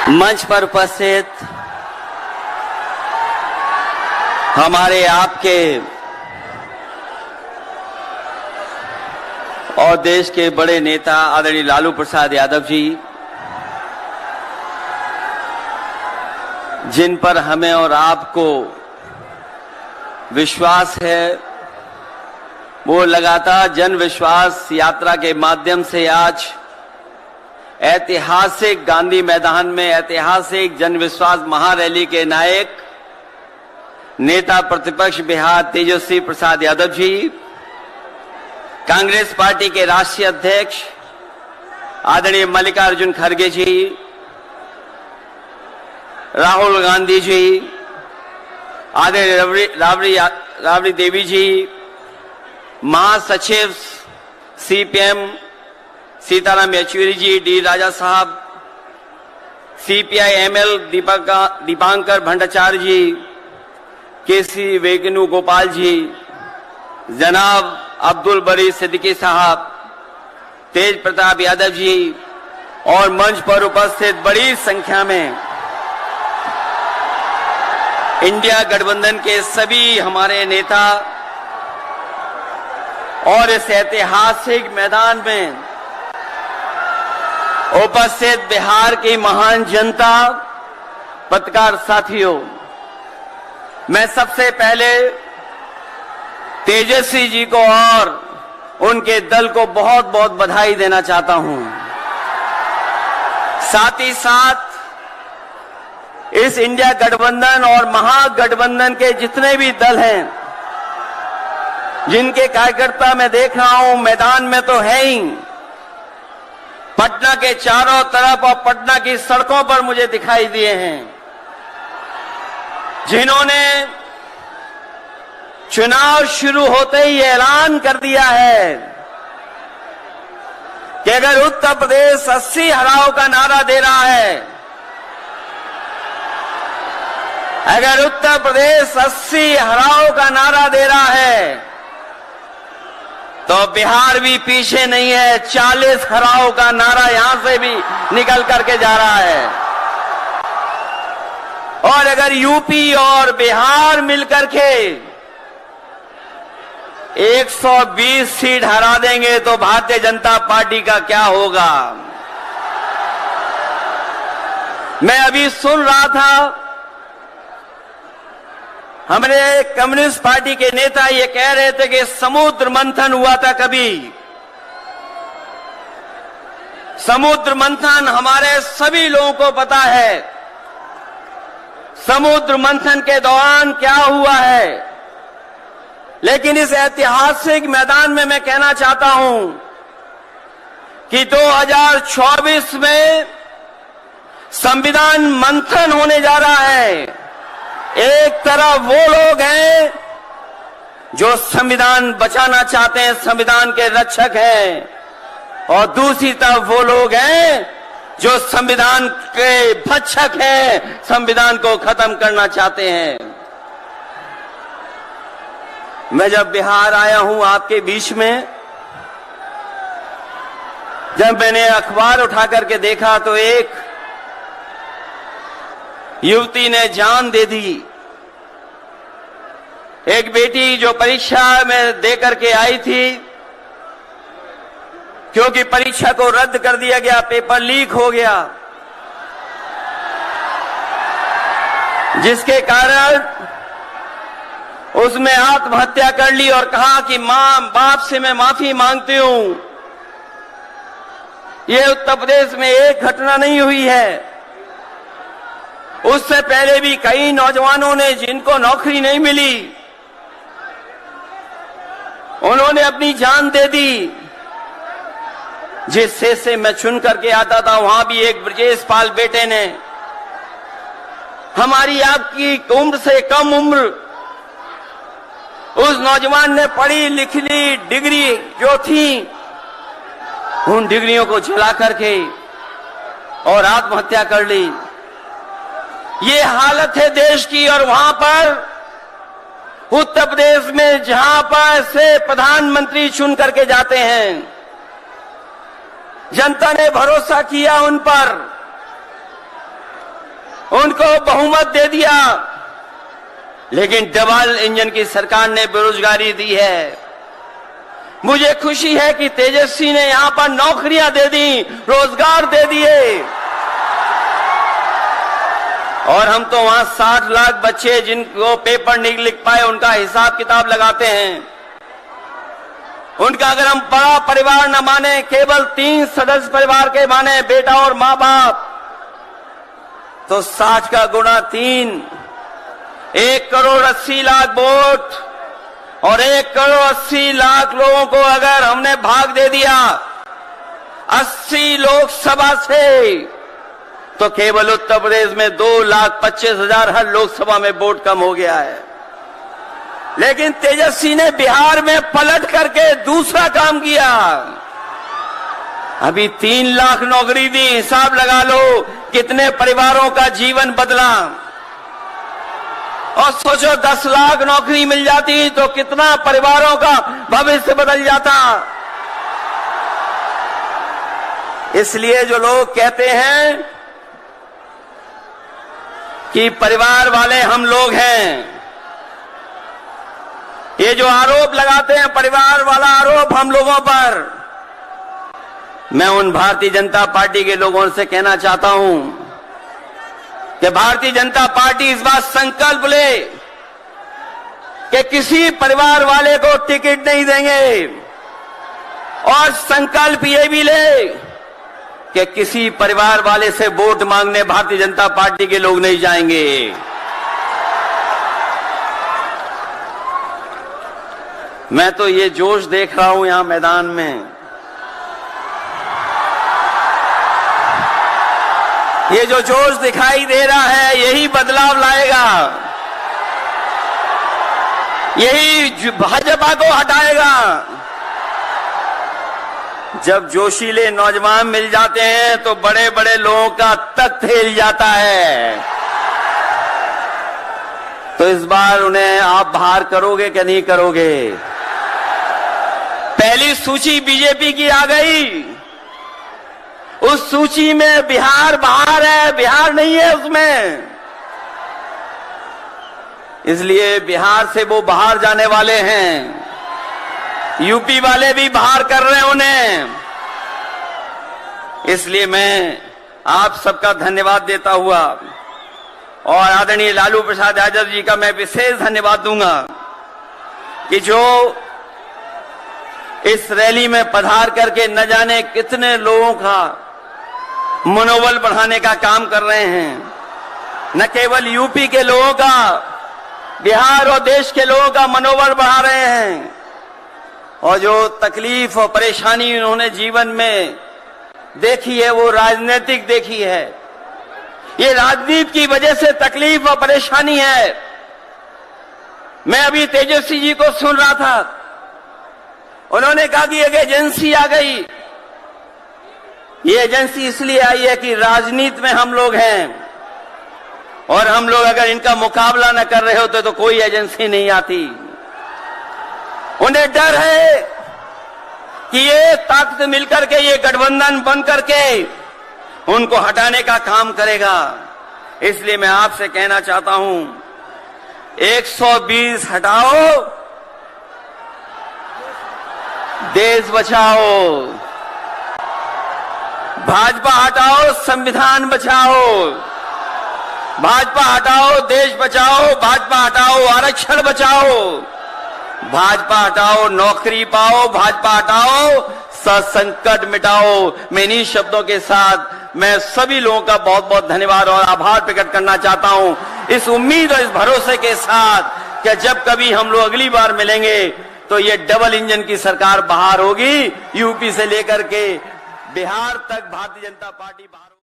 मंच पर उपस्थित हमारे आपके और देश के बड़े नेता आदरणीय लालू प्रसाद यादव जी, जिन पर हमें और आपको विश्वास है, वो लगातार जन विश्वास यात्रा के माध्यम से आज ऐतिहासिक गांधी मैदान में ऐतिहासिक जन विश्वास महारैली के नायक नेता प्रतिपक्ष बिहार तेजस्वी प्रसाद यादव जी, कांग्रेस पार्टी के राष्ट्रीय अध्यक्ष आदरणीय मल्लिकार्जुन खड़गे जी, राहुल गांधी जी, आदरणीय राबड़ी देवी जी, महासचिव सीपीएम सीताराम येचुरी जी, डी राजा साहब, सीपीआई एमएल दीपांकर भट्टाचार्य जी, केसी वेणुगोपाल जी, जनाब अब्दुल बरी सिद्दीकी साहब, तेज प्रताप यादव जी और मंच पर उपस्थित बड़ी संख्या में इंडिया गठबंधन के सभी हमारे नेता और इस ऐतिहासिक मैदान में उपस्थित बिहार की महान जनता, पत्रकार साथियों, मैं सबसे पहले तेजस्वी जी को और उनके दल को बहुत बहुत बधाई देना चाहता हूं। साथ ही साथ इस इंडिया गठबंधन और महागठबंधन के जितने भी दल हैं, जिनके कार्यकर्ता मैं देख रहा हूं मैदान में तो है ही, पटना के चारों तरफ और पटना की सड़कों पर मुझे दिखाई दिए हैं, जिन्होंने चुनाव शुरू होते ही ऐलान कर दिया है कि अगर उत्तर प्रदेश 80 हराओ का नारा दे रहा है, अगर उत्तर प्रदेश 80 हराओ का नारा दे रहा है, तो बिहार भी पीछे नहीं है। 40 हराओ का नारा यहां से भी निकल करके जा रहा है। और अगर यूपी और बिहार मिलकर के 120 सीट हरा देंगे तो भारतीय जनता पार्टी का क्या होगा। मैं अभी सुन रहा था, हमारे कम्युनिस्ट पार्टी के नेता ये कह रहे थे कि समुद्र मंथन हुआ था कभी। समुद्र मंथन हमारे सभी लोगों को पता है, समुद्र मंथन के दौरान क्या हुआ है। लेकिन इस ऐतिहासिक मैदान में मैं कहना चाहता हूं कि 2024 में संविधान मंथन होने जा रहा है। एक तरफ वो लोग हैं जो संविधान बचाना चाहते हैं, संविधान के रक्षक हैं, और दूसरी तरफ वो लोग हैं जो संविधान के भक्षक हैं, संविधान को खत्म करना चाहते हैं। मैं जब बिहार आया हूं आपके बीच में, जब मैंने अखबार उठा करके देखा तो एक युवती ने जान दे दी। एक बेटी जो परीक्षा में दे करके आई थी, क्योंकि परीक्षा को रद्द कर दिया गया, पेपर लीक हो गया, जिसके कारण उसने आत्महत्या कर ली और कहा कि मां बाप से मैं माफी मांगती हूं। यह उत्तर प्रदेश में एक घटना नहीं हुई है, उससे पहले भी कई नौजवानों ने, जिनको नौकरी नहीं मिली, उन्होंने अपनी जान दे दी। जिस शेष से मैं चुन करके आता था, वहां भी एक ब्रजेश पाल बेटे ने, हमारी आपकी उम्र से कम उम्र, उस नौजवान ने पढ़ी लिख ली डिग्री जो थी, उन डिग्रियों को जला करके और आत्महत्या कर ली। ये हालत है देश की। और वहां पर उत्तर प्रदेश में जहां पर से प्रधानमंत्री चुन करके जाते हैं, जनता ने भरोसा किया उन पर, उनको बहुमत दे दिया, लेकिन डबल इंजन की सरकार ने बेरोजगारी दी है। मुझे खुशी है कि तेजस्वी ने यहां पर नौकरियां दे दी, रोजगार दे दिए, और हम तो वहां 60 लाख बच्चे जिनको पेपर नहीं लिख पाए उनका हिसाब किताब लगाते हैं। उनका अगर हम बड़ा परिवार न माने, केवल 3 सदस्य परिवार के माने, बेटा और मां बाप, तो 60 का गुणा 3, 1,80,00,000 वोट और 1,80,00,000 लोगों को अगर हमने भाग दे दिया 80 लोकसभा से, तो केवल उत्तर प्रदेश में 2,25,000 हर लोकसभा में वोट कम हो गया है। लेकिन तेजस्वी ने बिहार में पलट करके दूसरा काम किया। अभी 3 लाख नौकरी दी, हिसाब लगा लो कितने परिवारों का जीवन बदला। और सोचो 10 लाख नौकरी मिल जाती तो कितना परिवारों का भविष्य बदल जाता। इसलिए जो लोग कहते हैं कि परिवार वाले हम लोग हैं, ये जो आरोप लगाते हैं परिवार वाला आरोप हम लोगों पर, मैं उन भारतीय जनता पार्टी के लोगों से कहना चाहता हूं कि भारतीय जनता पार्टी इस बात संकल्प ले कि किसी परिवार वाले को टिकट नहीं देंगे, और संकल्प ये भी ले कि किसी परिवार वाले से वोट मांगने भारतीय जनता पार्टी के लोग नहीं जाएंगे। मैं तो ये जोश देख रहा हूं यहां मैदान में, ये जो जोश दिखाई दे रहा है यही बदलाव लाएगा, यही भाजपा को हटाएगा। जब जोशीले नौजवान मिल जाते हैं तो बड़े बड़े लोगों का तख्त हिल जाता है। तो इस बार उन्हें आप बाहर करोगे कि नहीं करोगे? पहली सूची बीजेपी की आ गई, उस सूची में बिहार बाहर है, बिहार नहीं है उसमें। इसलिए बिहार से वो बाहर जाने वाले हैं, यूपी वाले भी बाहर कर रहे हैं उन्हें। इसलिए मैं आप सबका धन्यवाद देता हुआ और आदरणीय लालू प्रसाद यादव जी का मैं विशेष धन्यवाद दूंगा कि जो इस रैली में पधार करके न जाने कितने लोगों का मनोबल बढ़ाने का काम कर रहे हैं। न केवल यूपी के लोगों का, बिहार और देश के लोगों का मनोबल बढ़ा रहे हैं। और जो तकलीफ और परेशानी उन्होंने जीवन में देखी है वो राजनीतिक देखी है। ये राजनीति की वजह से तकलीफ और परेशानी है। मैं अभी तेजस्वी जी को सुन रहा था, उन्होंने कहा कि एक एजेंसी आ गई। ये एजेंसी इसलिए आई है कि राजनीति में हम लोग हैं और हम लोग अगर इनका मुकाबला न कर रहे होते तो कोई एजेंसी नहीं आती। उन्हें डर है कि ये ताकत मिलकर के, ये गठबंधन बन करके उनको हटाने का काम करेगा। इसलिए मैं आपसे कहना चाहता हूं 120 हटाओ, देश बचाओ। भाजपा हटाओ, संविधान बचाओ। भाजपा हटाओ, देश बचाओ। भाजपा हटाओ, आरक्षण बचाओ। भाजपा हटाओ, नौकरी पाओ। भाजपा हटाओ, संकट मिटाओ। मैं इन्हीं शब्दों के साथ मैं सभी लोगों का बहुत बहुत धन्यवाद और आभार प्रकट करना चाहता हूं, इस उम्मीद और इस भरोसे के साथ कि जब कभी हम लोग अगली बार मिलेंगे तो ये डबल इंजन की सरकार बाहर होगी, यूपी से लेकर के बिहार तक भारतीय जनता पार्टी बाहर